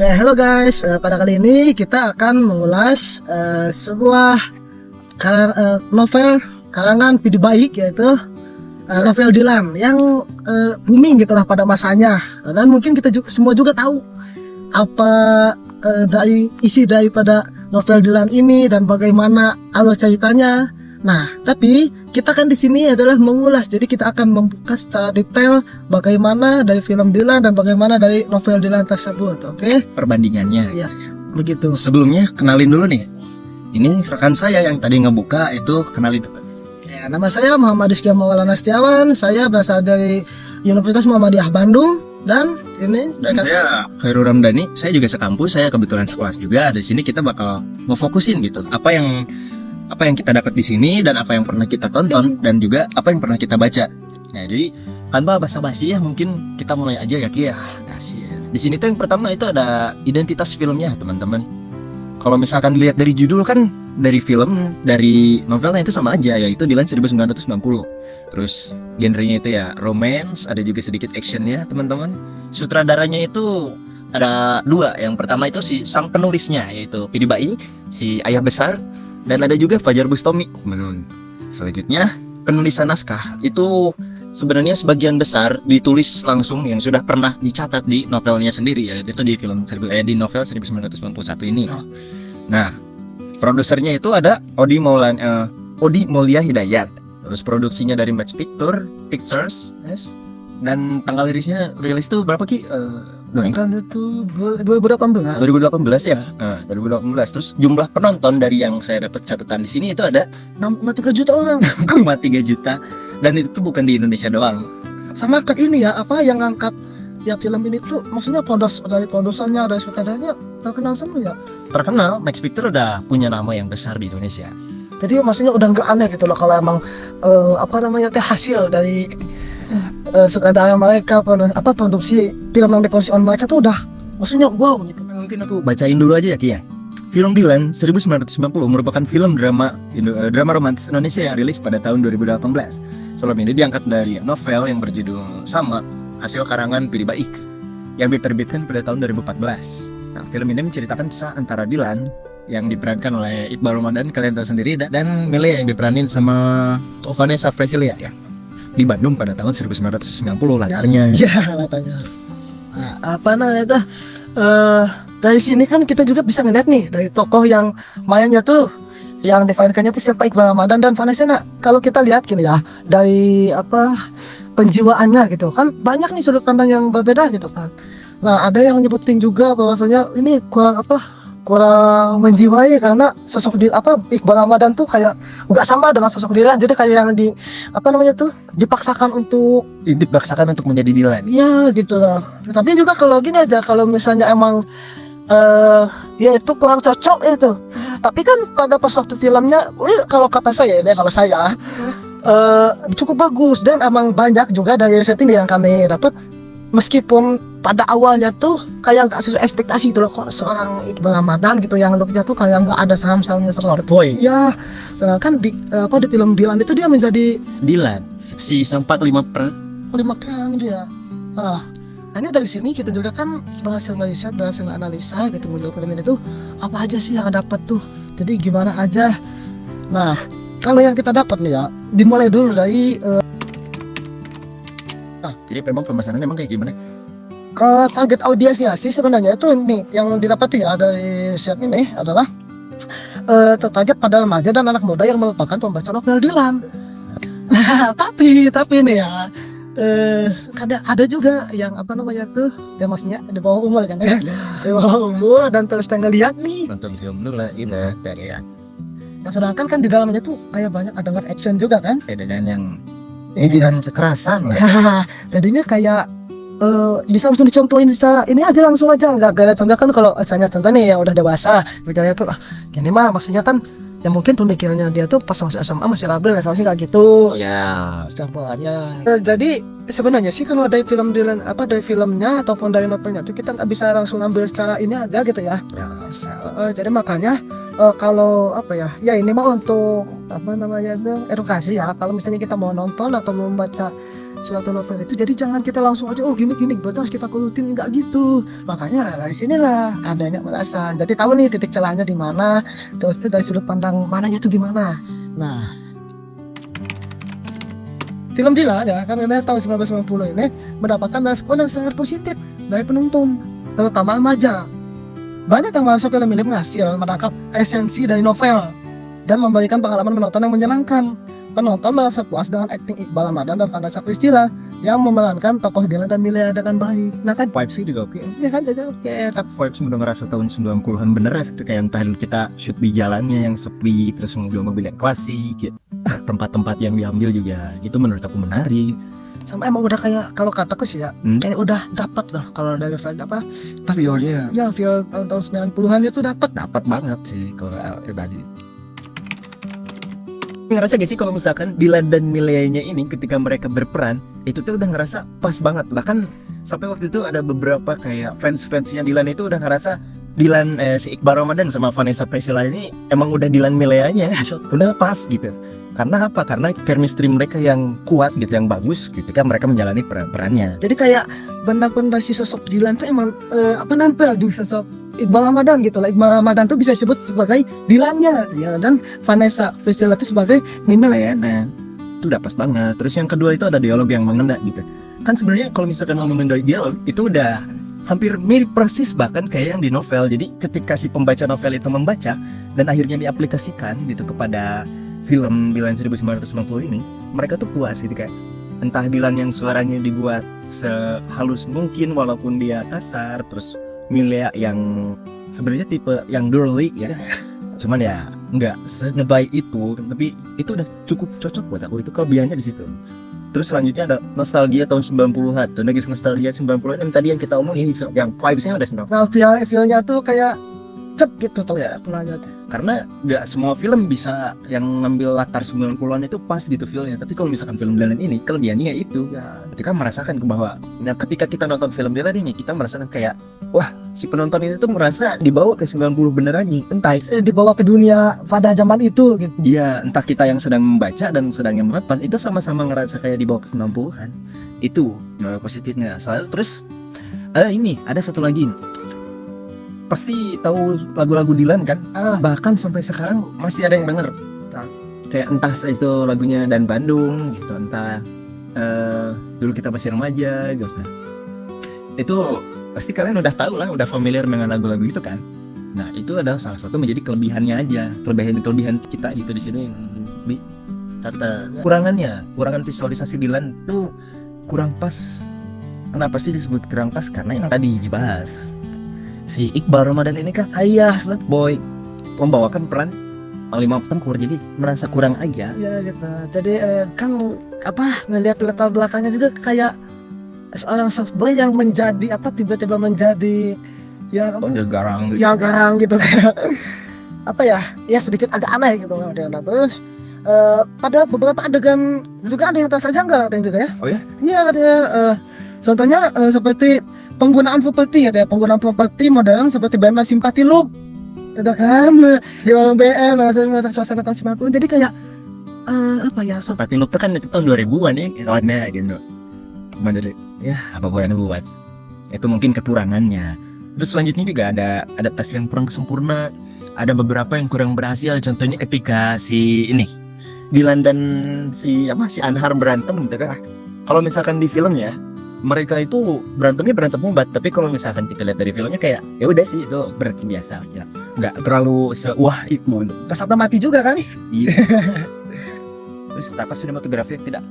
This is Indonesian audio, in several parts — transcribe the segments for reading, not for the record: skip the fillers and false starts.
Halo guys, pada kali ini kita akan mengulas sebuah novel karangan Pidi Baik, yaitu novel Dilan yang booming gitulah pada masanya. Dan mungkin kita juga, semua juga tahu apa dari isi daripada novel Dilan ini dan bagaimana alur ceritanya. Nah, tapi kita kan di sini adalah mengulas, jadi kita akan membuka secara detail bagaimana dari film Dilan dan bagaimana dari novel Dilan tersebut, oke? Perbandingannya. Ya, begitu. Sebelumnya kenalin dulu nih. Ini rekan saya yang tadi ngebuka, itu kenalin dulu. Ya, nama saya Muhammad Rizky Maulana Setiawan. Saya berasal dari Universitas Muhammadiyah Bandung dan ini Dan saya Khairul Ramdhani, saya juga sekampus, saya kebetulan sekelas juga. Di sini kita bakal ngefokusin gitu. Apa yang kita dapat di sini dan apa yang pernah kita tonton dan juga apa yang pernah kita baca. Nah, jadi tanpa basa-basi ya, mungkin kita mulai aja ya Ki ya. Kasih. Di sini tuh yang pertama itu ada identitas filmnya, teman-teman. Kalau misalkan dilihat dari judul kan, dari film, dari novelnya itu sama aja, yaitu Dilan 1990. Terus genrenya itu ya romance, ada juga sedikit action ya teman-teman. Sutradaranya itu ada dua. Yang pertama itu si sang penulisnya, yaitu Pidi Baik, si ayah besar. Dan ada juga Fajar Bustami. Selanjutnya penulisan naskah itu sebenarnya sebagian besar ditulis langsung yang sudah pernah dicatat di novelnya sendiri, yaitu di di novel 1991 ini. Nah, produsernya itu ada Odi Maulia Hidayat. Terus produksinya dari Match Pictures, yes. Dan tanggal rilis tuh berapa Ki? kan itu 2018. 2018 ya. 2018. Terus jumlah penonton dari yang saya dapat catatan di sini itu ada 6,3 juta orang. 6,3 juta. Dan itu tuh bukan di Indonesia doang. Sama ke ini ya, apa yang ngangkat ya film ini tuh, maksudnya dari produsernya, dari sutradaranya terkenal semua ya. Terkenal, Max Pictor udah punya nama yang besar di Indonesia. Jadi maksudnya udah nggak aneh gitu loh kalau emang hasil dari sutradara mereka, produksi film yang diproduksi oleh mereka tuh udah maksudnya wow gitu. Mungkin aku bacain dulu aja ya Ki ya. Film Dilan 1990 merupakan film drama romantis Indonesia yang rilis pada tahun 2018. Film ini diangkat dari novel yang berjudul sama, hasil karangan Pidi Baik, yang diterbitkan pada tahun 2014. Nah, film ini menceritakan kisah antara Dilan yang diperankan oleh Iqbal Ramadan, kalian tahu sendiri, dan Mele yang diperanin sama Vanessa Fresilia ya, di Bandung pada tahun 1990 latarnya. Ya, katanya. Nah, apa namanya itu? Dari sini kan kita juga bisa ngeliat nih dari tokoh yang mainnya tuh, yang dimainkannya tuh siapa, Iqbal Ramadan dan Vanessa. Nah, kalau kita lihat gini ya, dari penjiwaannya gitu kan banyak nih sudut pandang yang berbeda gitu kan. Nah, ada yang nyebutin juga bahwasanya ini kurang menjiwai karena sosok Iqbal Ramadan tuh kayak nggak sama dengan sosok Dilan, jadi kayak yang dipaksakan untuk menjadi Dilan. Iya gitu lah. Tapi juga kalau gini aja, kalau misalnya emang ya itu kurang cocok itu. Tapi kan pada pas waktu filmnya, kalau kata saya cukup bagus dan emang banyak juga dari setting yang kami dapat. Meskipun pada awalnya tuh kayak nggak sesuai ekspektasi itu loh, kok seorang Iqbal Ramadan gitu yang looknya tuh kayak nggak ada saham-sahamnya seorang boy. Ya, sedangkan di film Dilan itu dia menjadi Dilan si sempat 5 perang dia. Hanya dari sini kita juga kan berhasil analisa gitu menurut film ini tuh apa aja sih yang dapat tuh. Jadi gimana aja. Nah, kalau yang kita dapat nih ya, dimulai dulu dari jadi memang pemesanannya emang kayak gimana? Ke target audiensnya sih sebenarnya itu nih yang didapati ya dari set ini adalah tertarget pada remaja dan anak muda yang merupakan pembaca novel Dilan. tapi ini ya ada juga yang ya maksudnya di bawah umur kan ya, di bawah umur dan terus tengah lihat nih nonton film dulu lah ini ya. Nah, sedangkan kan di dalamnya tuh kayak banyak adegan action juga kan, dengan yang dengan kekerasan. Jadinya kayak bisa langsung dicontohin secara ini aja, langsung aja nggak gaya contoh kan. Kalau contoh nih yang udah dewasa bergaya tuh gini mah maksudnya kan ya mungkin pemikirannya dia tuh pas masih SMA masih labil ya, kayak gitu ya contohnya. Jadi sebenarnya sih kalau dari film Dilan dari filmnya ataupun dari novelnya tuh kita nggak bisa langsung ambil secara ini aja gitu ya. Jadi makanya kalau ya ini mah untuk edukasi ya. Kalau misalnya kita mau nonton atau mau membaca suatu novel itu. Jadi jangan kita langsung aja oh gini betul harus kita kulutin, nggak gitu. Makanya dari sinilah adanya pembahasan. Jadi tahu nih titik celahnya di mana, terus itu dari sudut pandang mananya itu gimana. Nah, film Dilan ya karena tahun 1990 ini mendapatkan respon yang sangat positif dari penonton, terutama remaja. Banyak yang merasa film ini berhasil menangkap esensi dari novel dan memberikan pengalaman menonton yang menyenangkan. Penonton merasa puas dengan akting Iqbal Ramadan dan Vanessa Priscilla yang memerankan tokoh Dilan dan Milea dengan baik. Nah kan Vibes-nya juga oke. ya kan jadi oke. Tapi vibes udah ngerasa tahun 90-an bener ya, kayak yang tadi kita shoot di jalannya yang sepi, terus mobil-mobil yang klasik ya. Tempat-tempat yang diambil juga itu menurut aku menarik. Sama emang udah kayak kalau kataku sih ya, kayak udah dapat lah kalau dari film apa Feel-nya ya film tahun 90-an itu dapat banget sih kalau tadi. Ngerasa gak sih kalau misalkan Dilan dan Milea-nya ini ketika mereka berperan itu tuh udah ngerasa pas banget. Bahkan sampai waktu itu ada beberapa kayak fans-fansnya Dilan itu udah ngerasa Dilan si Iqbal Ramadan sama Vanessa Priscilla ini emang udah Dilan Milea-nya udah pas gitu. Karena apa? Karena chemistry mereka yang kuat gitu, yang bagus ketika mereka menjalani perannya. jadi kayak benar-benar si sosok Dilan tuh emang nempel di sosok Iqbal Ramadan gitu lah. Iqbal Ramadan tuh bisa disebut sebagai Dilannya ya, dan Vanessa Priscilla itu sebagai Milea. Nah, itu udah pas banget. Terus yang kedua itu ada dialog yang mengena gitu. Kan sebenarnya kalau misalkan ngomongin dari dialog itu udah hampir mirip persis bahkan kayak yang di novel. Jadi ketika si pembaca novel itu membaca dan akhirnya diaplikasikan gitu kepada film Dilan 1990 ini, mereka tuh puas gitu kayak entah Dilan yang suaranya dibuat sehalus mungkin walaupun dia kasar, terus Milea yang sebenarnya tipe yang girly ya, cuman ya nggak sebaik itu, tapi itu udah cukup cocok buat aku. Itu kelebihannya di situ. Terus selanjutnya ada nostalgia tahun 90-an. Dan lagi nostalgia 90-an yang tadi yang kita omongin yang vibes-nya udah 90-an. Nah feel-nya tuh kayak cep gitu tuh ya penanya. Karena nggak semua film bisa yang ngambil latar 90-an itu pas gitu feel-nya. Tapi kalau misalkan film Dilan ini kelebihannya ya itu ya, kita merasakan bahwa nah ketika kita nonton film Dilan ini kita merasakan kayak wah si penonton itu tuh merasa dibawa ke 90 beneran nih. Entah Dibawa ke dunia pada zaman itu gitu. iya, entah kita yang sedang membaca dan sedang yang menonton itu sama-sama ngerasa kayak dibawa ke 90-an. Itu positifnya. Soalnya terus ini ada satu lagi nih. Pasti tahu lagu-lagu Dilan kan? Bahkan sampai sekarang masih ada yang denger. Kayak entah itu lagunya Dan Bandung gitu, entah dulu kita masih remaja gitu. Itu pasti kalian udah tahu lah, udah familiar dengan lagu-lagu itu kan. Nah itu adalah salah satu menjadi kelebihannya aja, kelebihan kita gitu di sini yang catat. Kurangan visualisasi Dilan tuh kurang pas. Kenapa sih disebut kurang pas? Karena yang tadi dibahas. Si Iqbal Ramadan ini kan ayah slot boy membawakan peran panglima tempur, jadi merasa kurang aja. Ya gitu. Jadi kan ngelihat latar belakangnya juga kayak seorang soft boy yang menjadi tiba-tiba menjadi ya garang yang garang gitu kayak ya sedikit agak aneh gitu. Nah, terus pada beberapa adegan juga ada yang terasa janggal juga ya. Oh ya? Iya katanya contohnya seperti penggunaan properti modern seperti BM Simpati Loop. Ada kan di warung BM masa suasana tahun 90. Jadi kayak Simpati Loop kan itu tahun 2000-an ya tahunnya gitu. Cuman jadi ya apa boleh buat. Itu mungkin kekurangannya. Terus selanjutnya juga ada adaptasi yang kurang sempurna. Ada beberapa yang kurang berhasil. Contohnya ketika si Dilan dan si Anhar berantem gitu kan. Kalau misalkan di filmnya mereka itu berantem hebat, tapi kalau misalkan kita lihat dari filmnya kayak ya udah sih itu berarti biasa ya, nggak terlalu wah itu kesampai mati juga kan. Iya. Terus sinematografi yang tidak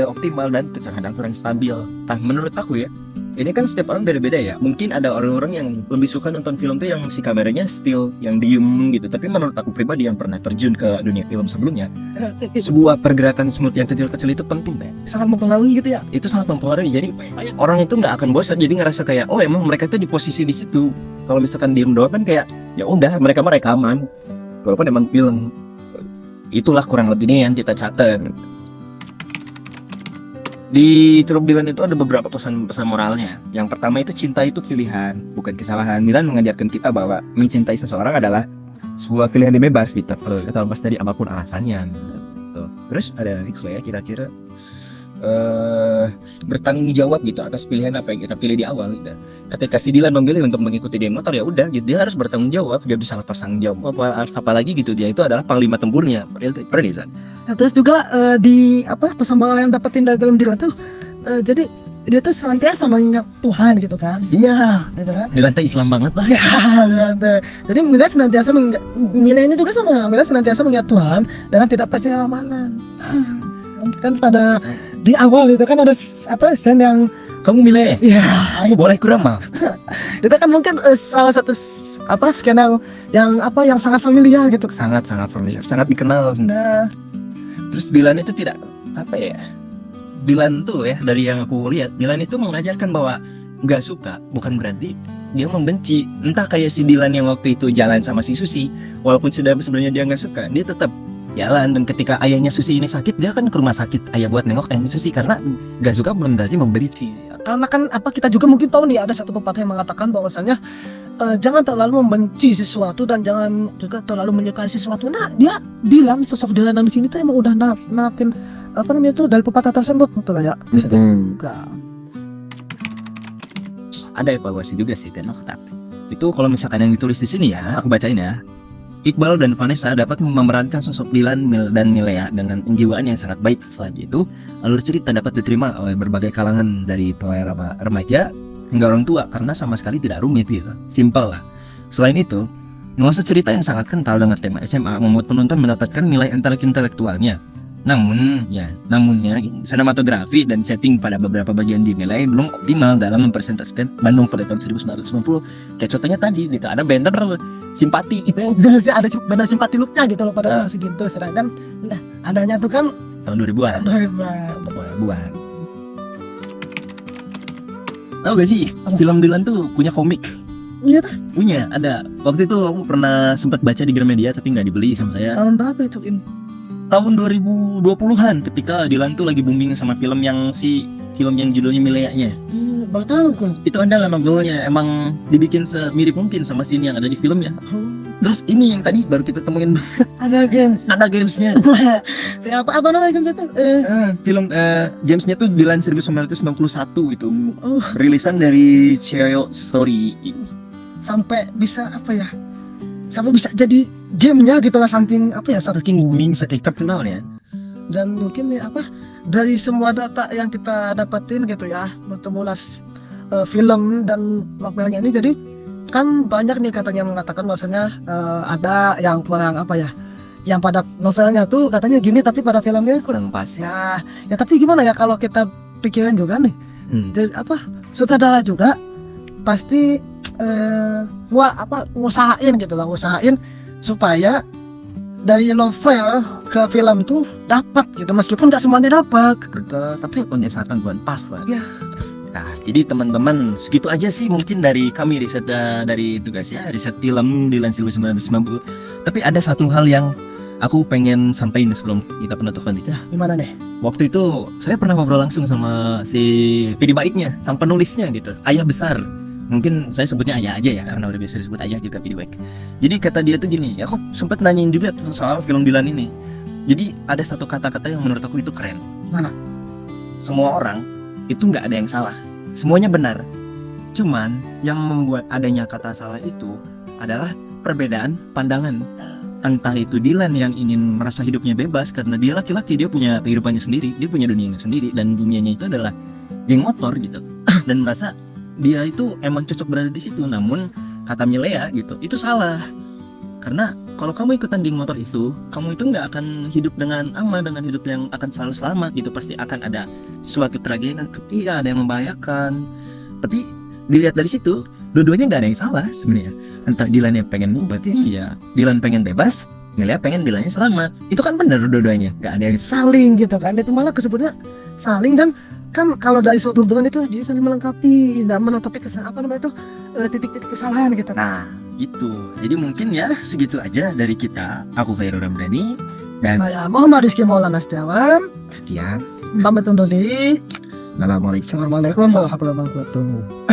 optimal dan terkadang kurang stabil. Nah menurut aku ya ini kan setiap orang beda-beda ya. Mungkin ada orang-orang yang lebih suka nonton film tuh yang si kameranya still, yang diem gitu. Tapi menurut aku pribadi yang pernah terjun ke dunia film sebelumnya, sebuah pergerakan smooth yang kecil-kecil itu penting deh. Sangat mempengaruhi gitu ya. Itu sangat mempengaruhi. Jadi orang itu nggak akan bosan. Jadi ngerasa kayak oh emang mereka itu di posisi di situ. Kalau misalkan diem doang kan kayak ya udah mereka rekaman. Walaupun emang film. Itulah kurang lebihnya yang kita catat. Di film Dilan itu ada beberapa pesan-pesan moralnya. Yang pertama itu cinta itu pilihan, bukan kesalahan. Dilan mengajarkan kita bahwa mencintai seseorang adalah sebuah pilihan yang bebas gitu, terlepas dari apapun alasannya. Gitu. Terus ada itu ya kira-kira bertanggung jawab gitu atas pilihan apa yang kita pilih di awal gitu. Ketika si Dilan memilih untuk mengikuti geng motor, ya udah gitu, dia harus bertanggung jawab, dia bisa lepas tanggung jawab apalagi gitu, dia itu adalah panglima tempurnya. Perilisan. Nah, terus juga di apa persembahan yang dapetin dari dalam Dilan tuh jadi dia tuh senantiasa mengingat Tuhan gitu kan. Iya, Gitu kan. di lantai Islam banget lah. Ya, jadi Mila senantiasa nilainya juga sama. Mila senantiasa mengingat Tuhan dengan tidak percaya ramalan. Kan pada di awal itu kan ada apa scene yang Kamu milih, ya boleh kurang mal. itu kan mungkin salah satu apa scene yang apa yang sangat familiar gitu. Sangat familiar, sangat dikenal. Nah, Terus Dilan itu tidak apa ya? Dilan tuh ya, dari yang aku lihat, Dilan itu mengajarkan bahwa nggak suka bukan berarti dia membenci. Entah kayak si Dilan yang waktu itu jalan sama si Susi, walaupun sebenarnya dia nggak suka, dia tetap jalan. Dan ketika ayahnya Susi ini sakit, dia kan ke rumah sakit ayah buat nengok ayahnya Susi, karena nggak suka bukan berarti membenci. karena kan apa kita juga mungkin tahu nih ada satu pepatah yang mengatakan bahwasanya jangan terlalu membenci sesuatu dan jangan juga terlalu menyukai sesuatu. Nah, dia Dilan, sosok Dilan di sini tuh emang udah napin apa namanya tuh dari pepatah tersebut betul ya. Bisa juga. Ada evaluasi juga sih, Tenok. Itu kalau misalkan yang ditulis di sini ya, aku bacain ya. Iqbal dan Vanessa dapat memerankan sosok Dilan dan Milea dengan penjiwaan yang sangat baik. Selain itu, alur cerita dapat diterima oleh berbagai kalangan dari mulai remaja hingga orang tua karena sama sekali tidak rumit gitu. Simpel lah. Selain itu, nuansa cerita yang sangat kental dengan tema SMA membuat penonton mendapatkan nilai intelektualnya. Namunnya, sinematografi dan setting pada beberapa bagian dinilai belum optimal dalam mempresentasikan Bandung pada tahun 1990. Kayak contohnya tadi, gitu, ada banner simpati itu Udah sih ada benar simpati looknya gitu loh pada segitu, sedangkan nah, adanya tuh kan tahun 2000-an. 2000-an. Tahu gak sih, film Dilan tuh punya komik? iya tuh Punya, ada. Waktu itu aku pernah sempat baca di Gramedia tapi nggak dibeli sama saya. tahun berapa itu in? Tahun 2020-an ketika Dilan tuh lagi booming sama film yang judulnya Milea-nya. Baru tahu kan. Itu adalah novelnya, emang dibikin semirip mungkin sama scene yang ada di filmnya. Terus ini yang tadi baru kita temuin Ada games. ada gamesnya. Siapa apa namanya games itu? Film gamesnya tuh Dilan 1991 itu. Oh, Rilisan dari Cheo Story. sampai bisa apa ya? Sampai bisa jadi gamenya gitu lah, saking apa ya, Saking booming, saking terkenal ya. dan mungkin ya apa dari semua data yang kita dapetin gitu ya bertemulas film dan novelnya ini, jadi kan banyak nih katanya mengatakan bahwasanya ada yang kurang apa ya, yang pada novelnya tuh katanya gini tapi pada filmnya kurang Kurang pas ya. ya tapi gimana ya kalau kita pikirin juga nih, jadi apa sutradara juga pasti ngusahain gitu lah, ngusahain supaya dari novel ke film tuh dapat gitu, meskipun nggak semuanya dapat gitu. Tapi penyesaran buat pas lah. Ya. Nah, jadi teman-teman segitu aja sih mungkin dari kami riset dari tugas ya, riset film Dilan 1990. Tapi ada satu hal yang aku pengen sampaikan sebelum kita penutupan itu. Gimana nih? Waktu itu saya pernah ngobrol langsung sama si PD baiknya, sama penulisnya gitu, ayah besar. Mungkin saya sebutnya ayah aja ya, karena udah biasa disebut ayah juga PD baik. Jadi kata dia tuh gini, aku sempat nanyain juga tuh soal film Dilan ini. Jadi ada satu kata-kata yang menurut aku itu keren. Mana? Semua orang itu nggak ada yang salah, semuanya benar. Cuman yang membuat adanya kata salah itu adalah perbedaan pandangan. Entah itu Dilan yang ingin merasa hidupnya bebas karena dia laki-laki, dia punya kehidupannya sendiri, dia punya dunianya sendiri, dan dunianya itu adalah geng motor gitu. Dan merasa dia itu emang cocok berada di situ. Namun kata Milea gitu, itu salah. Karena kalau kamu ikutan geng motor itu, kamu itu nggak akan hidup dengan aman, dengan hidup yang akan selalu selamat gitu. Pasti akan ada suatu tragedi dan ketika ada yang membahayakan. Tapi dilihat dari situ, dua-duanya nggak ada yang salah sebenarnya. Entah Dilan yang pengen berarti ya Dilan pengen bebas, Milea pengen Dilannya selamat. Itu kan benar dua-duanya, nggak ada yang Saling gitu kan, itu malah kesebutnya saling. Dan kan kalau dari suatu hubungan itu dia saling melengkapi dan menutupi titik-titik kesalahan gitu. Nah, itu. Jadi mungkin ya segitu aja dari kita. Aku Khairul Ramdhani dan Saya Muhammad Rizky Maulana Setiawan. sekian. Pamit undur diri. Assalamualaikum. Assalamualaikum warahmatullahi wabarakatuh.